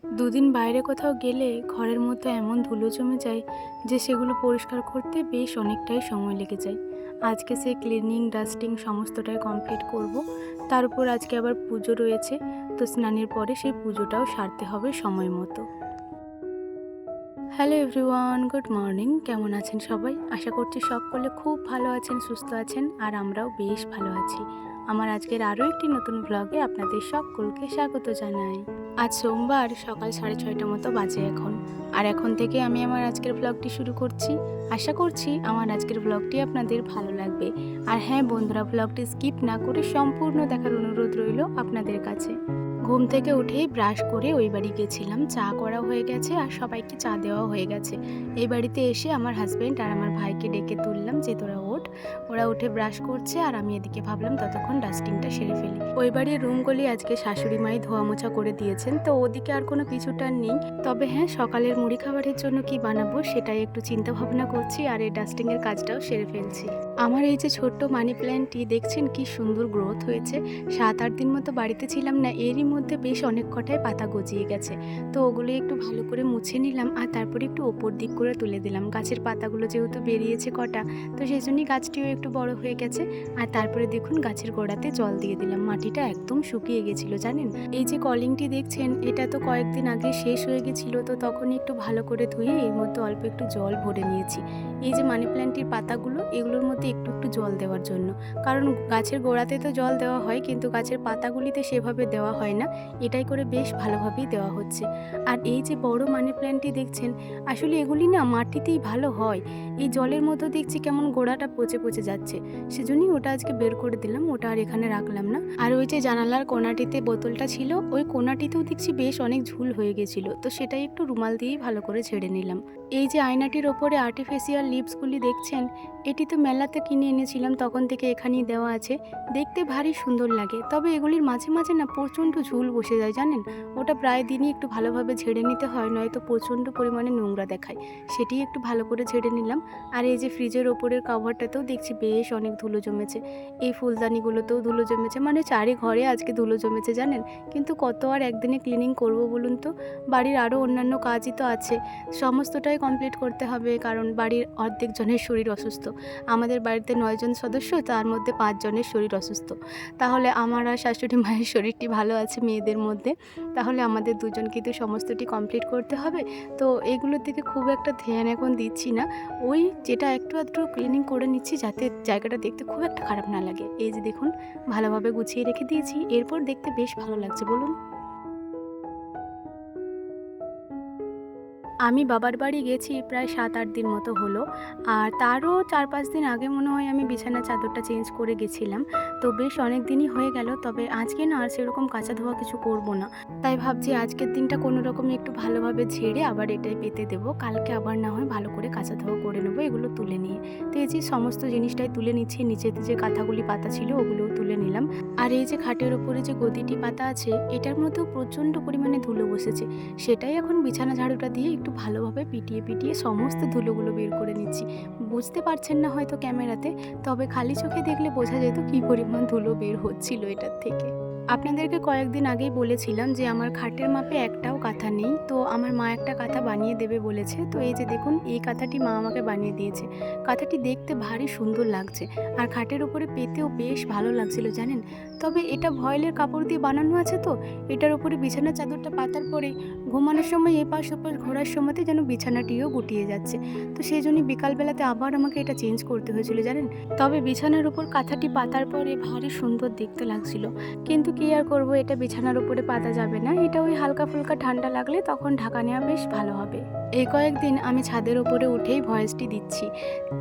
দুদিন বাইরে কোথাও গেলে ঘরের মধ্যে এমন ধুলো জমে যায় যে সেগুলো পরিষ্কার করতে বেশ অনেকটাই সময় লেগে যায়। আজকে সে ক্লিনিং ডাস্টিং সমস্তটাই কমপ্লিট করব। তার উপর আজকে আবার পুজো রয়েছে, তো স্নানের পরে সেই পুজোটাও সারতে হবে সময় মতো। Hello everyone, good morning. কেমন আছেন সবাই? আশা করছি সকলে খুব ভালো আছেন, সুস্থ আছেন, আর আমরাও বেশ ভালো আছি। আমার আজকের আরও একটি নতুন ব্লগে আপনাদের সকলকে স্বাগত জানাই। আজ সোমবার সকাল 6:30 মতো বাজে এখন, আর এখন থেকে আমি আমার আজকের ব্লগটি শুরু করছি। আশা করছি আমার আজকের ব্লগটি আপনাদের ভালো লাগবে। আর হ্যাঁ বন্ধুরা, ব্লগটি স্কিপ না করে সম্পূর্ণ দেখার অনুরোধ রইল আপনাদের কাছে। ঘুম থেকে উঠেই ব্রাশ করে ওই বাড়ি গেছিলাম, চা করা হয়ে গেছে আর সবাইকে চা দেওয়া হয়ে গেছে। এই বাড়িতে এসে আমার হাজব্যান্ড আর আমার ভাইকে ডেকে তুললাম যে তোরা ওঠ। ওরা উঠে ব্রাশ করছে আর আমি এদিকে ভাবলাম ততক্ষণ ডাস্টিংটা সেরে ফেলি। ওই বাড়ির রুমগুলি আজকে শাশুড়ি মাই ধোয়া মোছা করে দিয়েছেন, তো ওদিকে আর কোনো পিছুটার নেই। তবে হ্যাঁ, সকালের মুড়ি খাবারের জন্য কি বানাবো সেটাই একটু চিন্তা ভাবনা করছি, আর এই ডাস্টিংয়ের কাজটাও সেরে ফেলছি। আমার এই যে ছোট্ট মানি প্ল্যান্টটি দেখছেন কি সুন্দর গ্রোথ হয়েছে। 7-8 দিন মতো বাড়িতে ছিলাম না, এরই মধ্যে বেশ অনেক কটাই পাতা গজিয়ে গেছে। তো ওগুলো একটু ভালো করে মুছে নিলাম আর তারপরে একটু ওপর দিক করে তুলে দিলাম। গাছের পাতাগুলো যেহেতু বেরিয়েছে কটা, তো সেই জন্যই গাছটিও একটু বড় হয়ে গেছে। আর তারপরে দেখুন গাছের গোড়াতে জল দিয়ে দিলাম, মাটিটা একদম শুকিয়ে গেছিলো জানেন। এই যে কলিংটি দেখছেন, এটা তো কয়েকদিন আগে শেষ হয়ে গেছিলো, তো তখনই একটু ভালো করে ধুয়ে এর মধ্যে অল্প একটু জল ভরে নিয়েছি। এই যে মানি প্ল্যান্টটির পাতাগুলো, এগুলোর মধ্যে একটু একটু জল দেওয়ার জন্য, কারণ গাছের গোড়াতে তো জল দেওয়া হয় কিন্তু গাছের পাতাগুলিতে সেভাবে দেওয়া হয় না। এটাই করে বেশ ভালোভাবেই দেওয়া হচ্ছে। আর এই যে বড় মানি প্ল্যান্টটি দেখছেন, আসলে এগুলি না মাটিতেই ভালো হয়। এই জলের মধ্যে দেখছি কেমন গোড়াটা পচে পচে যাচ্ছে, সেজন্যই ওটা আজকে বের করে দিলাম, ওটা আর এখানে রাখলাম না। আর ওই যে জানালার কোণাটিতে বোতলটা ছিল, ওই কোণাটিতেও দেখছি বেশ অনেক ঝুল হয়ে গেছিল, তো সেটাই একটু রুমাল দিয়েই ভালো করে ঝেড়ে নিলাম। এই যে আয়নাটির ওপরে আর্টিফিশিয়াল লিপসগুলি দেখছেন, এটি তো মেলাতে কিনে এনেছিলাম, তখন থেকে এখানেই দেওয়া আছে। দেখতে ভারী সুন্দর লাগে, তবে এগুলির মাঝে মাঝে না প্রচণ্ড ঝুল বসে যায় জানেন। ওটা প্রায় দিনই একটু ভালোভাবে ঝেড়ে নিতে হয়, নয়তো প্রচণ্ড পরিমাণে নোংরা দেখায়। সেটি একটু ভালো করে ঝেড়ে নিলাম। আর এই যে ফ্রিজের ওপরের কভারটাতেও দেখছি বেশ অনেক ধুলো জমেছে। এই ফুলদানিগুলোতেও ধুলো জমেছে, মানে চারি ঘরে আজকে ধুলো জমেছে জানেন। কিন্তু কত আর একদিনে ক্লিনিং করব বলুন তো? বাড়ির আরও অন্যান্য কাজই তো আছে, সমস্তটাই কমপ্লিট করতে হবে, কারণ বাড়ির অর্ধেক জনের শরীর অসুস্থ। আমাদের বাড়িতে 9 জন সদস্য, তার মধ্যে 5 জনের শরীর অসুস্থ। তাহলে আমার আর শাশুড়ি মায়ের শরীরটি ভালো আছে মেয়েদের মধ্যে, তাহলে আমাদের দুজন কিন্তু সমস্তটি কমপ্লিট করতে হবে। তো এগুলোর দিকে খুব একটা ধ্যান এখন দিচ্ছি না, ওই যেটা একটু আধটু ক্লিনিং করে নিচ্ছি যাতে জায়গাটা দেখতে খুব একটা খারাপ না লাগে। এই যে দেখুন ভালোভাবে গুছিয়ে রেখে দিয়েছি, এরপর দেখতে বেশ ভালো লাগছে বলুন। আমি বাবার বাড়ি গেছি প্রায় 7-8 দিন মতো হলো, আর তারও 4-5 দিন আগে মনে হয় আমি বিছানার চাদরটা চেঞ্জ করে গেছিলাম। তো বেশ অনেক দিনই হয়ে গেল, তবে আজকে না আর সেরকম কাচা ধোয়া কিছু করব না। তাই ভাবছি আজকের দিনটা কোনো রকমে একটু ভালোভাবে ঝেড়ে আবার এটাই পেতে দেবো, কালকে আবার না হয় ভালো করে কাচা ধোয়া করে নেবো এগুলো তুলে নিয়ে। তো এই যে সমস্ত জিনিসটাই তুলে নিচ্ছি, নিচেতে যে কাঁথাগুলি পাতা ছিল ওগুলোও তুলে নিলাম। আর এই যে খাটের ওপরে যে গদিটি পাতা আছে, এটার মধ্যেও প্রচণ্ড পরিমাণে ধুলো বসেছে, সেটাই এখন বিছানা ঝাড়ুটা দিয়ে একটু ভালোভাবে পিটিয়ে পিটিয়ে সমস্ত ধুলোগুলো বের করে নিচ্ছি। বুঝতে পারছেন না হয়তো ক্যামেরাতে, তবে খালি চোখে দেখলে বোঝা যেত কী পরিমাণ ধুলো বের হচ্ছিল এটার থেকে। আপনাদেরকে কয়েকদিন আগেই বলেছিলাম যে আমার খাটের মাপে একটাও কাঁথা নেই, তো আমার মা একটা কাঁথা বানিয়ে দেবে বলেছে। তো এই যে দেখুন এই কাঁথাটি মা আমাকে বানিয়ে দিয়েছে। কাঁথাটি দেখতে ভারী সুন্দর লাগছে, আর খাটের উপরে পেতেও বেশ ভালো লাগছিল জানেন। তবে এটা ভয়েলের কাপড় দিয়ে বানানো আছে, তো এটার উপরে বিছানার চাদরটা পাতার পরে ঘুমানোর সময় এপাশ ওপাশ ঘোরার সময়তে যেন বিছানাটিও গুটিয়ে যাচ্ছে। তো সেই জন্যই বিকালবেলাতে আবার আমাকে এটা চেঞ্জ করতে হয়েছিল জানেন। তবে বিছানার উপর কাঁথাটি পাতার পরে ভারী সুন্দর দেখতে লাগছিল, কিন্তু কি আর করবো, এটা বিছানার উপরে পাতা যাবে না, এটা ওই হালকা ফুলকা ঠান্ডা লাগলে তখন ঢাকা নেওয়া বেশ ভালো হবে। এই কয়েকদিন আমি ছাদের উপরে উঠেই ভয়েসটি দিচ্ছি,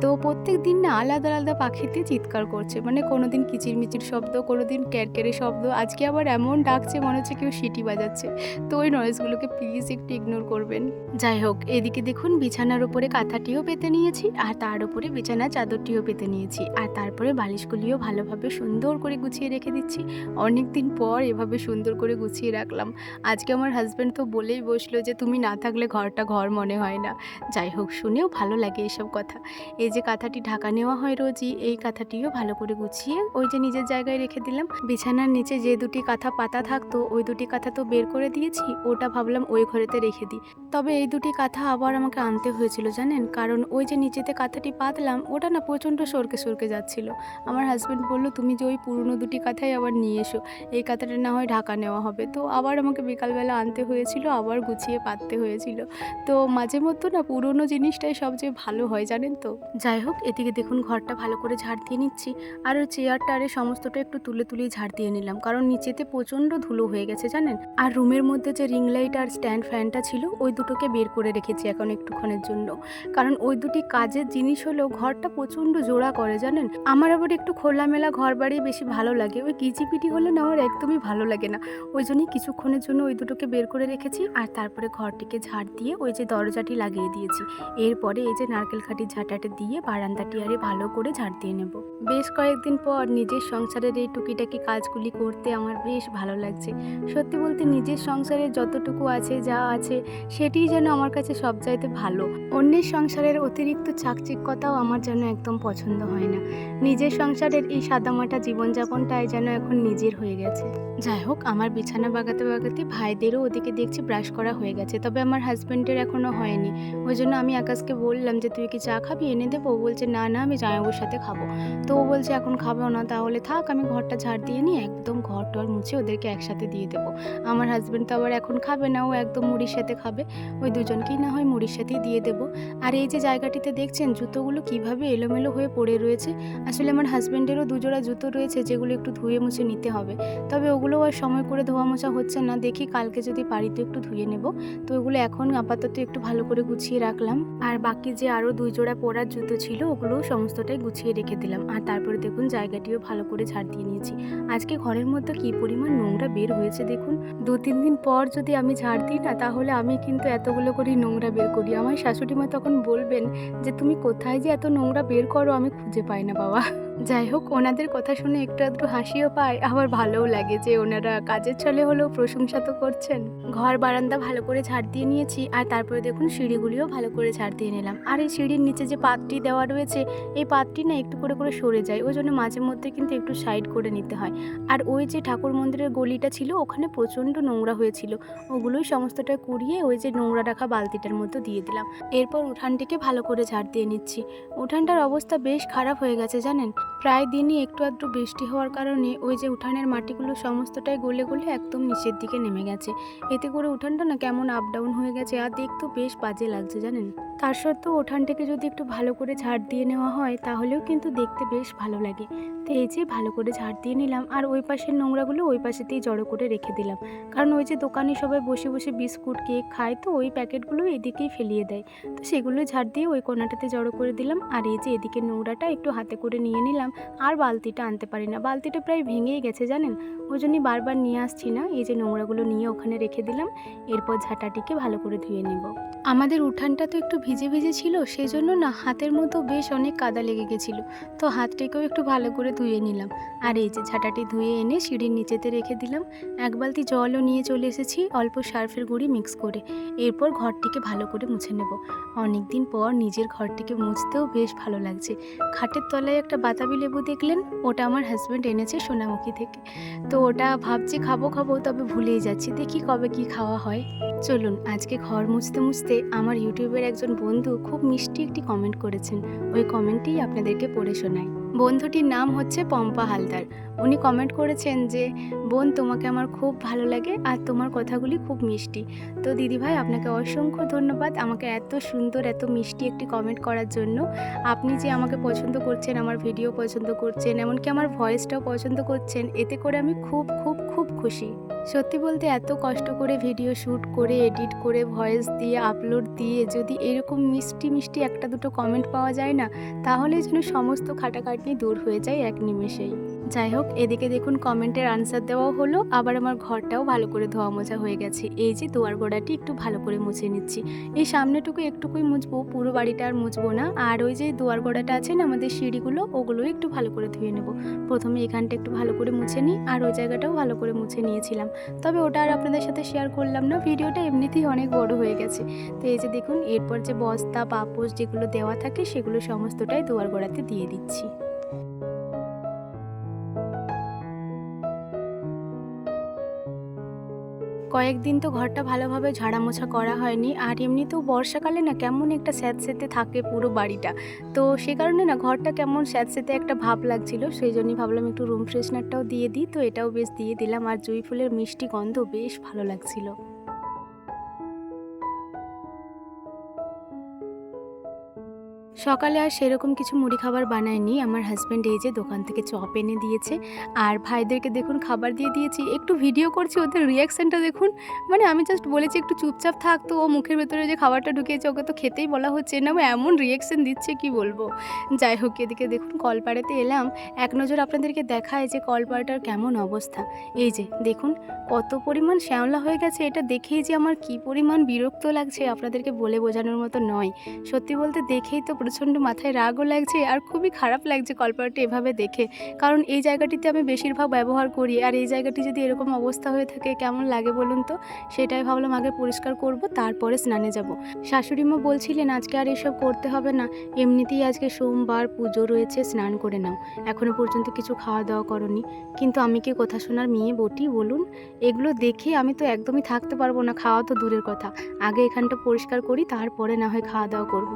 তো প্রত্যেক দিন না আলাদা আলাদা পাখিতে চিৎকার করছে, মানে কোনোদিন কিচিরমিচির শব্দ, কোনোদিন ক্যারকেরে শব্দ, আজকে আবার এমন ডাকছে মনে হচ্ছে কেউ সিটি বাজাচ্ছে। তো ওই নয়েজগুলোকে প্লিজ একটু ইগনোর করবেন। যাই হোক, এদিকে দেখুন বিছানার উপরে কাঁথাটিও পেতে নিয়েছি, আর তার উপরে বিছানার চাদরটিও পেতে নিয়েছি, আর তারপরে বালিশগুলিও ভালোভাবে সুন্দর করে গুছিয়ে রেখে দিচ্ছি। অনেক দিন পর এভাবে সুন্দর করে গুছিয়ে রাখলাম। আজকে আমার হাজব্যান্ড তো বলেই বসলো যে তুমি না থাকলে ঘরটা ঘর মনে হয় না। যাই হোক, শুনেও ভালো লাগে এসব কথা। এই যে কাঁথাটি ঢাকা নেওয়া হয় রোজই, এই কাঁথাটিও ভালো করে গুছিয়ে ওই যে নিজের জায়গায় রেখে দিলাম। বিছানার নিচে যে দুটি কাঁথা পাতা থাকতো ওই দুটি কাঁথা তো বের করে দিয়েছি, ওটা ভাবলাম ওই ঘরেতে রেখে দিই। তবে এই দুটি কাঁথা আবার আমাকে আনতে হয়েছিল জানেন, কারণ ওই যে নিচেতে কাঁথাটি পাতলাম ওটা না প্রচণ্ড সরকে সরকে যাচ্ছিল। আমার হাজব্যান্ড বলল, তুমি যে ওই পুরনো দুটি কাঁথাই আবার নিয়ে এসো, এই কাঁথাটা না হয় ঢাকা নেওয়া হবে। তো আবার আমাকে বিকালবেলা আনতে হয়েছিল, আবার গুছিয়ে পাততে হয়েছিল। তো মাঝে মধ্যে না পুরনো জিনিসটাই সবচেয়ে ভালো হয় জানেন তো। যাই হোক, এদিকে দেখুন ঘরটা ভালো করে ঝাড় দিয়ে নিচ্ছি, আর ওই চেয়ারটা আরে সমস্তটা একটু তুলে তুলে ঝাড় দিয়ে নিলাম, কারণ নিচেতে প্রচণ্ড ধুলো হয়ে গেছে জানেন। আর রুমের মধ্যে যে রিং লাইট আর স্ট্যান্ড ফ্যানটা ছিল ওই দুটোকে বের করে রেখেছি এখন একটুক্ষণের জন্য, কারণ ওই দুটি কাজের জিনিস হলেও ঘরটা প্রচণ্ড জোড়া করে জানেন। আমার আবার একটু খোলামেলা ঘর বাড়ি বেশি ভালো লাগে, ওই কিচিপিটি হলে না আমার একদমই ভালো লাগে না। ওই জন্যই কিছুক্ষণের জন্য ওই দুটোকে বের করে রেখেছি, আর তারপরে ঘরটিকে ঝাড় দিয়ে ওই যে দরজাটি লাগিয়ে দিয়েছি। এরপরে এই যে নারকেল খাঁটির ঝাঁটাটা দিয়ে বারান্দাটি আরে ভালো করে ঝাড় দিয়ে নেব। বেশ কয়েকদিন পর নিজের সংসারের এই টুকিটাকি কাজগুলি করতে আমার বেশ ভালো লাগছে। সত্যি বলতে নিজের সংসারে যতটুকু আছে যা আছে সেটিই যেন আমার কাছে সবচাইতে ভালো। অন্যের সংসারের অতিরিক্ত চাকচিক্যতাও আমার যেন একদম পছন্দ হয় না। নিজের সংসারের এই সাদামাটা জীবনযাপনটাই যেন এখন নিজের হয়ে গেছে। যাই হোক, আমার বিছানা বাগাতে বাগাতে ভাইদেরও ওদিকে দেখছি ব্রাশ করা হয়ে গেছে, তবে আমার হাজব্যান্ডের এখনও হয়নি। ওই জন্য আমি আকাশকে বললাম যে তুই কি চা খাবি, এনে দেবো? ও বলছে না না, আমি জামাইবাবুর সাথে খাবো। তো ও বলছে এখন খাবো না, তাহলে থাক, আমি ঘরটা ঝাড় দিয়ে নিই, একদম ঘর টর মুছে ওদেরকে একসাথে দিয়ে দেবো। আমার হাজব্যান্ড তো আবার এখন খাবে না, ও একদম মুড়ির সাথে খাবে, ওই দুজনকেই না হয় মুড়ির সাথেই দিয়ে দেবো। আর এই যে জায়গাটিতে দেখছেন জুতোগুলো কিভাবে এলোমেলো হয়ে পড়ে রয়েছে, আসলে আমার হাজব্যান্ডেরও দুজোড়া জুতো রয়েছে যেগুলো একটু ধুয়ে মুছে নিতে হবে, তবে ওগুলো আর সময় করে ধোয়া মোছা হচ্ছে না। দেখি কালকে যদি পারি তো একটু ধুয়ে নেব। তো ওগুলো এখন আপাতত একটু ভালো করে গুছিয়ে রাখলাম, আর বাকি যে আরও 2 জোড়া পরার জুতো ছিল ওগুলোও সমস্তটাই গুছিয়ে রেখে দিলাম। আর তারপরে দেখুন জায়গাটিও ভালো করে ঝাড় দিয়ে নিয়েছি। আজকে ঘরের মধ্যে কী পরিমাণ নোংরা বের হয়েছে দেখুন। 2-3 দিন পর যদি আমি ঝাড় দিই না, তাহলে আমি কিন্তু এতগুলো করে নোংরা বের করি। আমার শাশুড়ি মা তখন বলবেন যে তুমি কোথায় যে এত নোংরা বের করো, আমি খুঁজে পাই না বাবা। যাই হোক, ওনাদের কথা শুনে একটু আধটু হাসিও পায়, আবার ভালোও লাগে যে ওনারা কাজের ছলে হলেও প্রশংসা তো করছেন। ঘর বারান্দা ভালো করে ঝাড় দিয়ে নিয়েছি, আর তারপরে দেখুন সিঁড়িগুলিও ভালো করে ঝাড় দিয়ে নিলাম। আর এই সিঁড়ির নিচে যে পাতটি দেওয়া রয়েছে, এই পাতটি না একটু করে করে সরে যায়, ওই জন্য মাঝে মধ্যে কিন্তু একটু সাইড করে নিতে হয়। আর ওই যে ঠাকুর মন্দিরের গলিটা ছিল ওখানে প্রচণ্ড নোংরা হয়েছিল, ওগুলোই সমস্তটা কুড়িয়ে ওই যে নোংরা রাখা বালতিটার মধ্যে দিয়ে দিলাম। এরপর উঠানটিকে ভালো করে ঝাড় দিয়ে নিচ্ছি। উঠানটার অবস্থা বেশ খারাপ হয়ে গেছে জানেন, প্রায় দিনই একটু আধটু বৃষ্টি হওয়ার কারণে ওই যে উঠানের মাটিগুলো সমস্তটাই গলে গলে একদম নিচের দিকে নেমে গেছে। এতে করে উঠানটা না কেমন আপ ডাউন হয়ে গেছে, আর দেখতেও বেশ বাজে লাগছে জানেন। তার সত্ত্বেও উঠানটাকে যদি একটু ভালো করে ঝাড় দিয়ে নেওয়া হয় তাহলেও কিন্তু দেখতে বেশ ভালো লাগে। তো এই যে ভালো করে ঝাড় দিয়ে নিলাম, আর ওই পাশের নোংরাগুলো ওই পাশেতেই জড়ো করে রেখে দিলাম, কারণ ওই যে দোকানে সবাই বসে বসে বিস্কুট কেক খায়, তো ওই প্যাকেটগুলো এদিকেই ফেলিয়ে দেয়। তো সেগুলো ঝাড় দিয়ে ওই কোণাটাতে জড়ো করে দিলাম। আর এই যে এদিকে নোংরাটা একটু হাতে করে নিয়ে নিলাম, আর বালতিটা আনতে পারি না, বালতিটা প্রায় ভেঙেই গেছে জানেন, ওই জন্যই বারবার নিয়ে আসছি না। এই যে নোংরাগুলো নিয়ে ওখানে রেখে দিলাম, এরপর ঝাঁটাটিকে ভালো করে ধুয়ে নেব। আমাদের উঠানটা তো একটু ভিজে ভিজে ছিল, সেই জন্য না হাতের মতো বেশ অনেক কাদা লেগে গেছিলো, তো হাতটাকেও একটু ভালো করে ধুয়ে নিলাম। আর এই যে ঝাঁটাটি ধুয়ে এনে সিঁড়ির নিচেতে রেখে দিলাম। 1 বালতি জলও নিয়ে চলে এসেছি অল্প সার্ফের গুঁড়ি মিক্স করে। এরপর ঘরটিকে ভালো করে মুছে নেব। অনেক দিন পর নিজের ঘরটিকে মুছতেও বেশ ভালো লাগছে। খাটের তলায় একটা বাতাবি লেবু দেখলেন, ওটা আমার হাজব্যান্ড এনেছে সোনামুখী থেকে। তো ওটা ভাবছি খাবো খাবো, তবে ভুলেই যাচ্ছি, দেখি কবে কি খাওয়া হয়। চলুন, আজকে ঘর মুছতে মুছতে আমার ইউটিউবের একজন বন্ধু খুব মিষ্টি একটি কমেন্ট করেছেন, ওই কমেন্টটি আপনাদেরকে পড়ে শোনাই। বন্ধুটির নাম হচ্ছে পম্পা হালদার। উনি কমেন্ট করেছেন যে বোন, তোমাকে আমার খুব ভালো লাগে আর তোমার কথাগুলি খুব মিষ্টি। তো দিদিভাই, আপনাকে অসংখ্য ধন্যবাদ আমাকে এত সুন্দর এত মিষ্টি একটি কমেন্ট করার জন্য। আপনি যে আমাকে পছন্দ করছেন, আমার ভিডিও পছন্দ করছেন, এমনকি আমার ভয়েসটাও পছন্দ করছেন, এতে করে আমি খুব খুব খুব খুশি। সত্যি বলতে এত কষ্ট করে ভিডিও শ্যুট করে এডিট করে ভয়েস দিয়ে আপলোড দিয়ে যদি এরকম মিষ্টি মিষ্টি একটা দুটো কমেন্ট পাওয়া যায় না, তাহলে যেন সমস্ত খাটাখাটনি দূর হয়ে যায় এক নিমেষেই। যাই হোক, এদিকে দেখুন কমেন্টের আনসার দেওয়াও হলো, আবার আমার ঘরটাও ভালো করে ধোয়া মোছা হয়ে গেছে। এই যে দুয়ার গোড়াটি একটু ভালো করে মুছে নিচ্ছি। এই সামনেটুকু একটুকুই মুছবো, পুরো বাড়িটা আর মুছবো না। আর ওই যে দুয়ার গোড়াটা আছে না আমাদের সিঁড়িগুলো, ওগুলোও একটু ভালো করে ধুয়ে নেব। প্রথমে এখানটা একটু ভালো করে মুছে নিই, আর ওই জায়গাটাও ভালো করে মুছে নিয়েছিলাম। তবে ওটা আর আপনাদের সাথে শেয়ার করলাম না, ভিডিওটা এমনিতেই অনেক বড় হয়ে গেছে। তো এই যে দেখুন, এরপর যে বস্তা পাপোশ যেগুলো দেওয়া থাকে সেগুলো সমস্তটাই দুয়ার গোড়াতে দিয়ে দিচ্ছি। কয়েকদিন তো ঘরটা ভালোভাবে ঝাড়া মোছা করা হয়নি, আর এমনিতেও বর্ষাকালে না কেমন একটা স্যাঁতসেঁতে থাকে পুরো বাড়িটা। তো সে কারণে না ঘরটা কেমন স্যাঁতসেঁতে একটা ভাব লাগছিল, সেই জন্যই ভাবলাম একটু রুম ফ্রেশনারটাও দিয়ে দিই। তো এটাও বেশ দিয়ে দিলাম, আর জুঁই ফুলের মিষ্টি গন্ধ বেশ ভালো লাগছিল। সকালে আর সেরকম কিছু মুড়ি খাবার বানায়নি। আমার হাজব্যান্ড এই যে দোকান থেকে চপ এনে দিয়েছে, আর ভাইদেরকে দেখুন খাবার দিয়ে দিয়েছি। একটু ভিডিও করছি, ওদের রিয়াকশানটা দেখুন। মানে আমি জাস্ট বলেছি একটু চুপচাপ থাক, তো ও মুখের ভেতরে যে খাবারটা ঢুকিয়েছে ওকে তো খেতেই বলা হচ্ছে না, ও এমন রিয়াকশান দিচ্ছে কি বলবো। যাই হোক, এদিকে দেখুন কলপাড়াতে এলাম, এক নজর আপনাদেরকে দেখায় যে কলপাড়াটার কেমন অবস্থা। এই যে দেখুন কত পরিমাণ শ্যাওলা হয়ে গেছে, এটা দেখেই যে আমার কি পরিমাণ বিরক্ত লাগছে আপনাদেরকে বলে বোঝানোর মতো নয়। সত্যি বলতে দেখেই তো প্রচণ্ড মাথায় রাগও লাগছে, আর খুবই খারাপ লাগছে কলপাড়াটা এভাবে দেখে। কারণ এই জায়গাটিতে আমি বেশিরভাগ ব্যবহার করি, আর এই জায়গাটি যদি এরকম অবস্থা হয়ে থাকে কেমন লাগে বলুন তো। সেটাই ভাবলাম আগে পরিষ্কার করব, তারপরে স্নানে যাব। শাশুড়িমা বলছিলেন আজকে আর এসব করতে হবে না, এমনিতেই আজকে সোমবার, পুজো রয়েছে, স্নান করে নাও, এখনও পর্যন্ত কিছু খাওয়া দাওয়া করনি। কিন্তু আমি কি কথা শোনার মেয়ে বটি বলুন। এগুলো দেখে আমি তো একদমই থাকতে পারবো না, খাওয়া তো দূরের কথা। আগে এখানটা পরিষ্কার করি, তারপরে না হয় খাওয়া দাওয়া করব।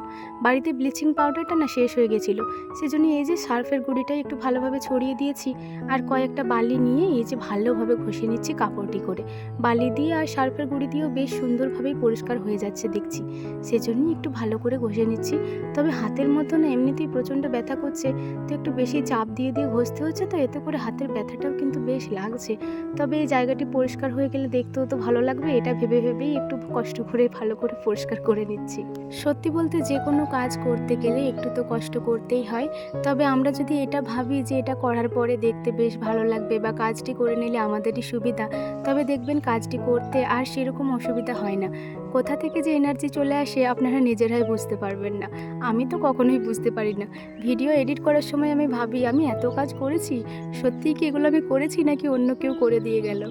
বাড়িতে ব্লিচিং পাউডারটা না শেষ হয়ে গেছিলো, সেজন্য এই যে সার্ফের গুঁড়িটাই একটু ভালোভাবে ছড়িয়ে দিয়েছি, আর কয়েকটা বালি নিয়ে এই যে ভালোভাবে ঘষে নিচ্ছি কাপড়টি করে। বালি দিয়ে আর সার্ফের গুঁড়ি দিয়েও বেশ সুন্দরভাবেই পরিষ্কার হয়ে যাচ্ছে দেখছি, সেজন্যই একটু ভালো করে ঘষে নিচ্ছি। তবে হাতের মতো না এমনিতেই প্রচণ্ড ব্যথা করছে, তো একটু বেশি চাপ দিয়ে দিয়ে ঘষতে হচ্ছে, তো এতে করে হাতের ব্যথাটাও কিন্তু বেশ লাগছে। তবে এই জায়গাটি পরিষ্কার হয়ে গেলে দেখতেও তো ভালো লাগবে, এটা ভেবে ভেবেই একটু কষ্ট করে ভালো করে পরিষ্কার করে নিচ্ছি। সত্যি বলতে যে কোনো কাজ করতে গেলে একটু তো কষ্ট করতেই হয়। তবে আমরা যদি এটা ভাবি যে এটা করার পরে দেখতে বেশ ভালো লাগবে বা কাজটি করে নিলে আমাদেরই সুবিধা, তবে দেখবেন কাজটি করতে আর সেরকম অসুবিধা হয় না। কোথা থেকে যে এনার্জি চলে আসে আপনারা নিজেরাই বুঝতে পারবেন না। আমি তো কখনোই বুঝতে পারি না। ভিডিও এডিট করার সময় আমি ভাবি আমি এত কাজ করেছি, সত্যিই কি এগুলো আমি করেছি নাকি অন্য কেউ করে দিয়ে গেল।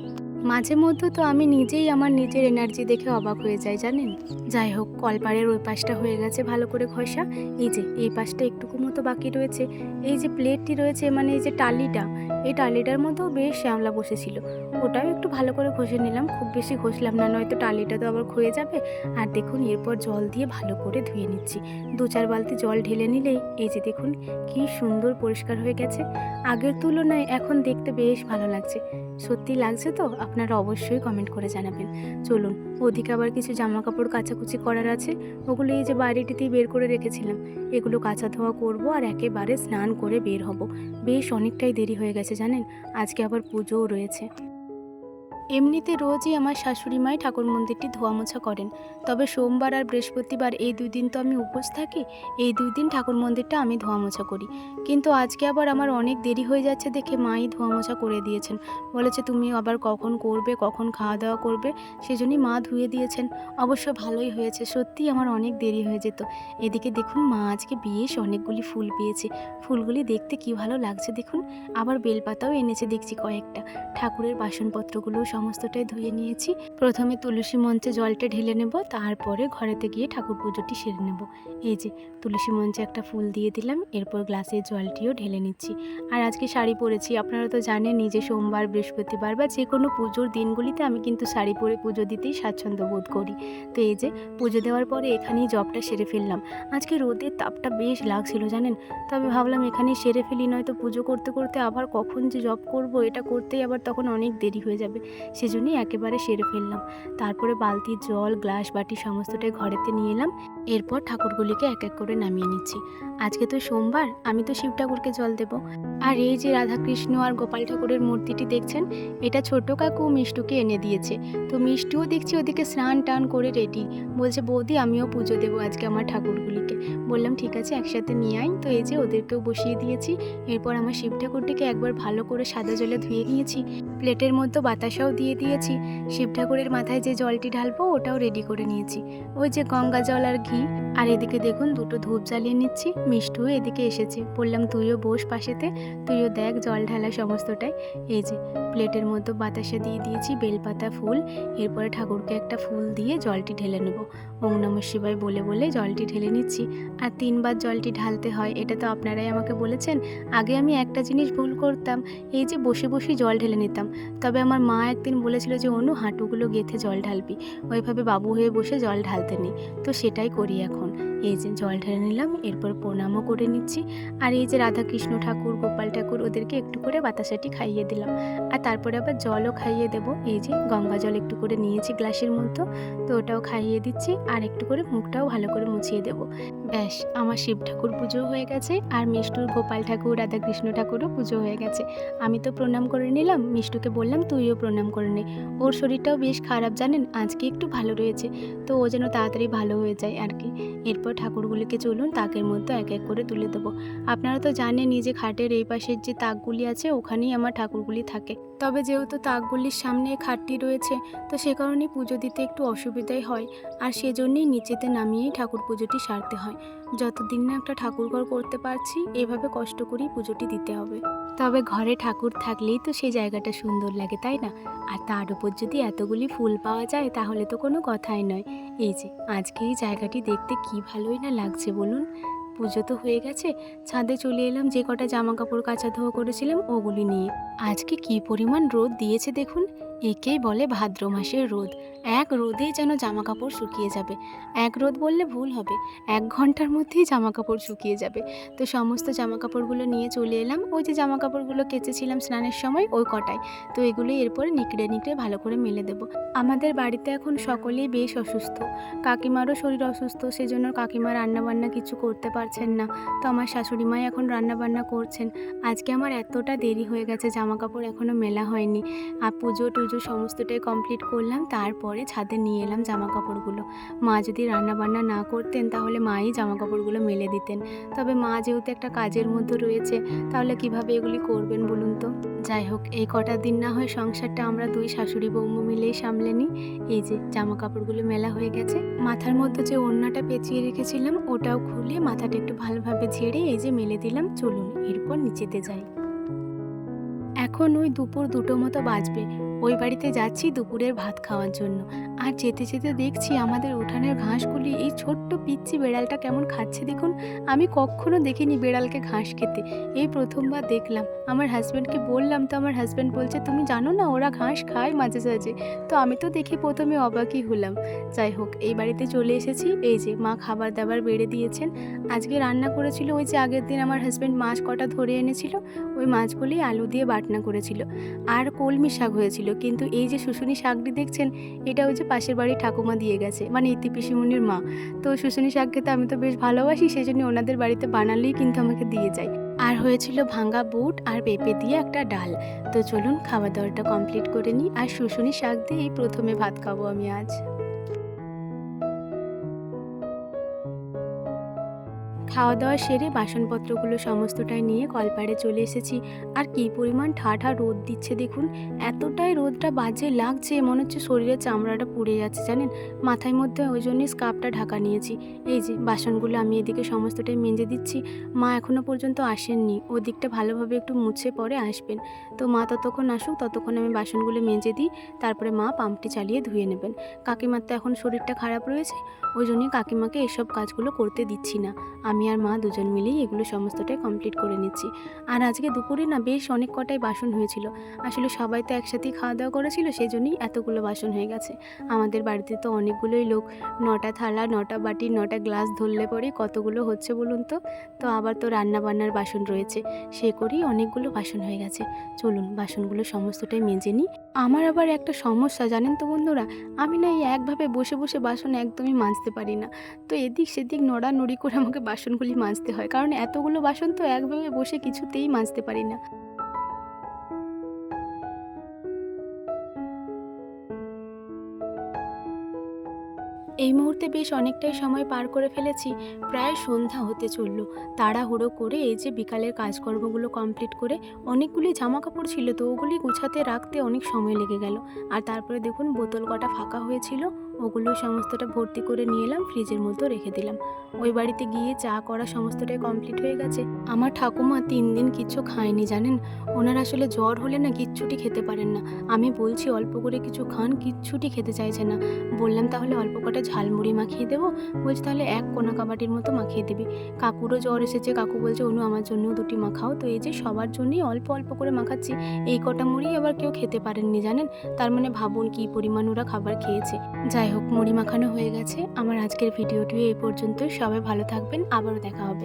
মাঝে মধ্যে তো আমি নিজেই আমার নিজের এনার্জি দেখে অবাক হয়ে যাই জানেন। যাই হোক, কলপাড়ের ওই পাশটা হয়ে গেছে ভালো করে ঘষা। এই যে এই পাশটা একটুকু মতো বাকি রয়েছে। এই যে প্লেটটি রয়েছে, মানে এই যে টালিটা, এই টালিটার মধ্যেও বেশ শ্যাওলা বসেছিল, ওটাও একটু ভালো করে ঘষে নিলাম। খুব বেশি ঘষলাম না, নয়তো টালিটা তো আবার ক্ষয়ে যাবে। আর দেখুন এরপর জল দিয়ে ভালো করে ধুয়ে নিচ্ছি। 2-4 বালতি জল ঢেলে নিলেই এই যে দেখুন কি সুন্দর পরিষ্কার হয়ে গেছে। আগের তুলনায় এখন দেখতে বেশ ভালো লাগছে। সত্যি লাগছে তো? আপনারা অবশ্যই কমেন্ট করে জানাবেন। চলুন, ওদিকে আবার কিছু জামা কাপড় কাচাকুচি করার আছে, ওগুলো এই যে বাইরেটিতেই বের করে রেখেছিলাম। এগুলো কাচা ধোয়া করব, আর একেবারে স্নান করে বের হব। বেশ অনেকটাই দেরি হয়ে গেছে জানেন, আজকে আবার পুজোও রয়েছে। এমনিতে রোজই আমার শাশুড়ি মাই ঠাকুর মন্দিরটি ধোয়া মোছা করেন, তবে সোমবার আর বৃহস্পতিবার এই 2 দিন তো আমি উপোস থাকি, এই 2 দিন ঠাকুর মন্দিরটা আমি ধোয়া মোছা করি। কিন্তু আজকে আবার আমার অনেক দেরি হয়ে যাচ্ছে দেখে মাই ধোয়া মোছা করে দিয়েছেন। বলেছে তুমি আবার কখন করবে, কখন খাওয়া দাওয়া করবে, সেজন্যই মা ধুয়ে দিয়েছেন। অবশ্য ভালোই হয়েছে, সত্যিই আমার অনেক দেরি হয়ে যেত। এদিকে দেখুন মা আজকে বেশ অনেকগুলি ফুল পেয়েছে, ফুলগুলি দেখতে কি ভালো লাগছে দেখুন। আবার বেলপাতাও এনেছে দেখছি কয়েকটা। ঠাকুরের বাসনপত্রগুলো সমস্তটাই ধুয়ে নিয়েছি। প্রথমে তুলসী মঞ্চে জলটা ঢেলে নেব, তারপরে ঘরেতে গিয়ে ঠাকুর পুজোটি সেরে নেব। এই যে তুলসী মঞ্চে একটা ফুল দিয়ে দিলাম, এরপর গ্লাসের জলটিও ঢেলে নিচ্ছি। আর আজকে শাড়ি পরেছি, আপনারা তো জানেন নিজে সোমবার, বৃহস্পতিবার বা যে কোনো পুজোর দিনগুলিতে আমি কিন্তু শাড়ি পরে পুজো দিতেই স্বাচ্ছন্দ্য বোধ করি। তো এই যে পুজো দেওয়ার পরে এখানেই জবটা সেরে ফেললাম। আজকে রোদের তাপটা বেশ লাগছিল জানেন, তবে ভাবলাম এখানেই সেরে ফেলি, নয়তো পুজো করতে করতে আবার কখন যে জব করব, এটা করতেই আবার তখন অনেক দেরি হয়ে যাবে। সেজন্যই একেবারে সেরে ফেললাম। তারপরে বালতির জল, গ্লাস, বাটি সমস্তটাই ঘরেতে নিয়ে এলাম। এরপর ঠাকুরগুলিকে এক এক করে নামিয়ে নিচ্ছি। আজকে তো সোমবার, আমি তো শিব ঠাকুরকে জল দেবো। আর এই যে রাধাকৃষ্ণ আর গোপাল ঠাকুরের মূর্তিটি দেখছেন, এটা ছোট কাকু মিষ্টুকে এনে দিয়েছে। তো মিষ্টুও দেখছি ওদিকে স্নান টান করে রেডি, বলছে বৌদি আমিও পুজো দেবো আজকে আমার ঠাকুরগুলিকে। বললাম ঠিক আছে একসাথে নিয়ে আই। তো এই যে ওদেরকেও বসিয়ে দিয়েছি। এরপর আমার শিব ঠাকুরটিকে একবার ভালো করে সাদা জলে ধুয়ে নিয়েছি, প্লেটের মধ্যে বাতাসাও দিয়ে দিয়েছি। শিব ঠাকুরের মাথায় যে জলটি ঢালবো ওটাও রেডি করে নিয়েছি, ওই যে গঙ্গা জল আর ঘি। আর এদিকে দেখুন দুটো ধূপ জ্বালিয়ে নিচ্ছি। মিষ্টুও এদিকে এসেছে, বললাম তুইও বস পাশেতে, তুইও দেখ জল ঢালা সমস্তটাই। এই যে প্লেটের মধ্যে বাতাসা দিয়ে দিয়েছি, বেলপাতা, ফুল। এরপরে ঠাকুরকে একটা ফুল দিয়ে জলটি ঢেলে নেব। ওম নমঃ শিবায় বলে বলে জলটি ঢেলে নিচ্ছি। আর 3 বার জলটি ঢালতে হয়, এটা তো আপনারাই আমাকে বলেছেন। আগে আমি একটা জিনিস ভুল করতাম, এই যে বসে বসে জল ঢেলে নিতাম। তবে আমার মা একদিন বলেছিল যে অনু হাঁটুগুলো গেঁথে জল ঢালবি, ওইভাবে বাবু হয়ে বসে জল ঢালতে নেই। তো সেটাই করি এখন। এই যে জল ঢেলে নিলাম, এরপর প্রণামও করে নিচ্ছি। আর এই যে রাধাকৃষ্ণ ঠাকুর, গোপাল ঠাকুর, ওদেরকে একটু করে বাতাসাটি খাইয়ে দিলাম। আর তারপরে আবার জলও খাইয়ে দেবো। এই যে গঙ্গা জল একটু করে নিয়েছি গ্লাসের মধ্যে, তো ওটাও খাইয়ে দিচ্ছি। আর একটু করে মুখটাও ভালো করে মুছিয়ে দেবো। ব্যাস, আমার শিব ঠাকুর পুজো হয়ে গেছে। আর মিষ্টুর গোপাল ঠাকুর, রাধাকৃষ্ণ ঠাকুরও পুজো হয়ে গেছে। আমি তো প্রণাম করে নিলাম, মিষ্টুকে বললাম তুইও প্রণাম করে নে। ওর শরীরটাও বেশ খারাপ জানেন, আজকে একটু ভালো রয়েছে, তো ও যেন তাড়াতাড়ি ভালো হয়ে যায় আর কি। এরপর ঠাকুরগুলিকে চলুন তাকের মধ্যে এক এক করে তুলে দেবো। আপনারা তো জানেন এই যে খাটের এই পাশের যে তাকগুলি আছে ওখানেই আমার ঠাকুরগুলি থাকে। তবে যেহেতু তাকগুলির সামনে খাটটি রয়েছে, তো সে কারণেই পুজো দিতে একটু অসুবিধাই হয়। আর সেজন্যই নিচেতে নামিয়েই ঠাকুর পুজোটি সারতে হয়। যতদিন না একটা ঠাকুরঘর করতে পারছি, এভাবে কষ্ট করেই পুজোটি দিতে হবে। তবে ঘরে ঠাকুর থাকলেই তো সেই জায়গাটা সুন্দর লাগে, তাই না? আর তার উপর যদি এতগুলি ফুল পাওয়া যায় তাহলে তো কোনো কথাই নয়। এই যে আজকে এই জায়গাটি দেখতে কি ভালোই না লাগছে বলুন। পুজো তো হয়ে গেছে, ছাদে চলে এলাম যে কটা জামা কাপড় কাচা ধোয়া করেছিলাম ওগুলি নিয়ে। আজকে কি পরিমাণ রোদ দিয়েছে দেখুন, একেই বলে ভাদ্র মাসের রোদ। এক রোদেই যেন জামা কাপড় শুকিয়ে যাবে। এক রোদ বললে ভুল হবে, 1 ঘন্টার মধ্যেই জামা কাপড় শুকিয়ে যাবে। তো সমস্ত জামা কাপড়গুলো নিয়ে চলে এলাম, ওই যে জামা কাপড়গুলো কেচেছিলাম স্নানের সময় ওই কটাই। তো এগুলোই এরপরে নিকড়ে নিকড়ে ভালো করে মেলে দেবো। আমাদের বাড়িতে এখন সকলেই বেশ অসুস্থ, কাকিমারও শরীর অসুস্থ, সেজন্য কাকিমা রান্নাবান্না কিছু করতে পারছেন না। তো আমার শাশুড়ি মাই এখন রান্নাবান্না করছেন। আজকে আমার এতটা দেরি হয়ে গেছে, জামা কাপড় এখনও মেলা হয়নি। আর পুজো টুজো সমস্তটাই কমপ্লিট করলাম, তারপরে ছাদে নিয়ে এলাম জামা কাপড়গুলো। মা যদি রান্নাবান্না না করতেন তাহলে মাই জামা কাপড়গুলো মেলে দিতেন। তবে মা যেহেতু একটা কাজের মধ্যে রয়েছে, তাহলে কিভাবে এগুলি করবেন বলুন তো। যাই হোক, এই কটা দিন না হয় সংসারটা আমরা 2 শাশুড়ি বৌমা মিলেই সামলে নিই। এই যে জামা কাপড়গুলো মেলা হয়ে গেছে। মাথার মধ্যে যে ওড়নাটা পেঁচিয়ে রেখেছিলাম ওটাও খুলে মাথাটা একটু ভালোভাবে ঝেড়ে এই যে মেলে দিলাম। চলুন এরপর নিচেতে যাই। এখন ওই দুপুর 2টো মতো বাজবে। ওই বাড়িতে যাচ্ছি দুপুরের ভাত খাওয়ার জন্য। আর যেতে যেতে দেখছি আমাদের উঠানের ঘাসগুলি এই ছোট্ট পিচ্চি বেড়ালটা কেমন খাচ্ছে দেখুন। আমি কখনো দেখিনি বেড়ালকে ঘাস খেতে, এই প্রথমবার দেখলাম। আমার হাজব্যান্ডকে বললাম, তো আমার হাজব্যান্ড বলছে তুমি জানো না ওরা ঘাস খায় মাঝে সাঝে। তো আমি তো দেখে প্রথমে অবাকই হলাম। যাই হোক, এই বাড়িতে চলে এসেছি। এই যে মা খাবার দাবার বেড়ে দিয়েছেন। আজকে রান্না করেছিল ওই যে আগের দিন আমার হাজব্যান্ড মাছ কটা ধরে এনেছিল, ওই মাছগুলি আলু দিয়ে বাটনা করেছিল। আর কলমি শাক হয়েছিল। কিন্তু এই যে শুশুনি শাকটি দেখছেন, এটা ওই যে পাশের বাড়ির ঠাকুমা দিয়ে গেছে, মানে ইতি পিসিমণির মা। তো শুশুনি শাক খেতে আমি তো বেশ ভালোবাসি, সেই জন্য ওনাদের বাড়িতে বানালেই কিন্তু আমাকে দিয়ে যায়। আর হয়েছিল ভাঙা বুট আর পেঁপে দিয়ে একটা ডাল। তো চলুন খাওয়া দাওয়াটা কমপ্লিট করে নিই। আর শুশুনি শাক দিয়ে এই প্রথমে ভাত খাবো আমি আজ। খাওয়া দাওয়া সেরে বাসনপত্রগুলো সমস্তটাই নিয়ে কলপাড়ে চলে এসেছি। আর কী পরিমাণ ঠাঠা রোদ দিচ্ছে দেখুন, এতটাই রোদটা বাজে লাগছে, মনে হচ্ছে শরীরের চামড়াটা পুড়ে যাচ্ছে জানেন। মাথায় মধ্যে ওই জন্যই স্কার্ফটা ঢাকা নিয়েছি। এই যে বাসনগুলো আমি এদিকে সমস্তটাই মেজে দিচ্ছি। মা এখনও পর্যন্ত আসেননি, ওদিকটা ভালোভাবে একটু মুছে পরে আসবেন। তো মা ততক্ষণ আসুক, ততক্ষণ আমি বাসনগুলো মেজে দিই, তারপরে মা পাম্পটি চালিয়ে ধুয়ে নেবেন। কাকিমার তো এখন শরীরটা খারাপ রয়েছে, ওই জন্যই কাকিমাকে এসব কাজগুলো করতে দিচ্ছি না। আমি আমি আর মা দুজন মিলেই এগুলো সমস্তটাই কমপ্লিট করে নিচ্ছি। আর আজকে দুপুরে না বেশ অনেক কটাই বাসন হয়েছিল। আসলে সবাই তো একসাথেই খাওয়া দাওয়া করেছিল, সেই জন্যই এতগুলো বাসন হয়ে গেছে। আমাদের বাড়িতে তো অনেকগুলোই লোক, 9টা থালা, 9টা বাটি, 9টা গ্লাস ধরলে পরেই কতগুলো হচ্ছে বলুন তো। তো আবার তো রান্না বান্নার বাসন রয়েছে, সে করেই অনেকগুলো বাসন হয়ে গেছে। চলুন বাসনগুলো সমস্তটাই মেজে নিই। আমার আবার একটা সমস্যা জানেন তো বন্ধুরা, আমি না এই একভাবে বসে বসে বাসন একদমই মাজতে পারি না। তো এদিক সেদিক নড়ানড়ি করে আমাকে বাসনগুলি মাজতে হয়, কারণ এতগুলো বাসন তো একভাবে বসে কিছুতেই মাজতে পারি না। এই মুহূর্তে বেশ অনেকটাই সময় পার করে ফেলেছি, প্রায় সন্ধ্যা হতে চলল। তাড়াহুড়ো করে এই যে বিকালের কাজকর্মগুলো কমপ্লিট করে, অনেকগুলি জামা কাপড় ছিল তো ওগুলি গুছাতে রাখতে অনেক সময় লেগে গেল। আর তারপরে দেখুন বোতল কটা ফাঁকা হয়েছিল, ওগুলো সমস্তটা ভর্তি করে নিয়ে এলাম, ফ্রিজের মধ্যে রেখে দিলাম। ওই বাড়িতে গিয়ে চা করা সমস্তটাই কমপ্লিট হয়ে গেছে। আমার ঠাকুমা 3 দিন কিচ্ছু খায়নি জানেন, ওনার আসলে জ্বর হলে না কিচ্ছুটি খেতে পারেন না। আমি বলছি অল্প করে কিছু খান, কিচ্ছুটি খেতে চাইছে না। বললাম তাহলে অল্প কটা ঝালমুড়ি মাখিয়ে দেবো, বলছে তাহলে এক কোনা কাবাটির মতো মাখিয়ে দিবি। কাকুরও জ্বর এসেছে, কাকু বলছে অনু আমার জন্যও 2টি মাখাও। তো এই যে সবার জন্যই অল্প অল্প করে মাখাচ্ছি। এই কটা মুড়ি আবার কেউ খেতে পারেননি জানেন, তার মানে ভাবুন কী পরিমাণ ওরা খাবার খেয়েছে। যাই হোক, মুড়ি মাখানো হয়ে গেছে। আমার আজকের ভিডিওটি এই পর্যন্তই। সবাই ভালো থাকবেন, আবারও দেখা হবে।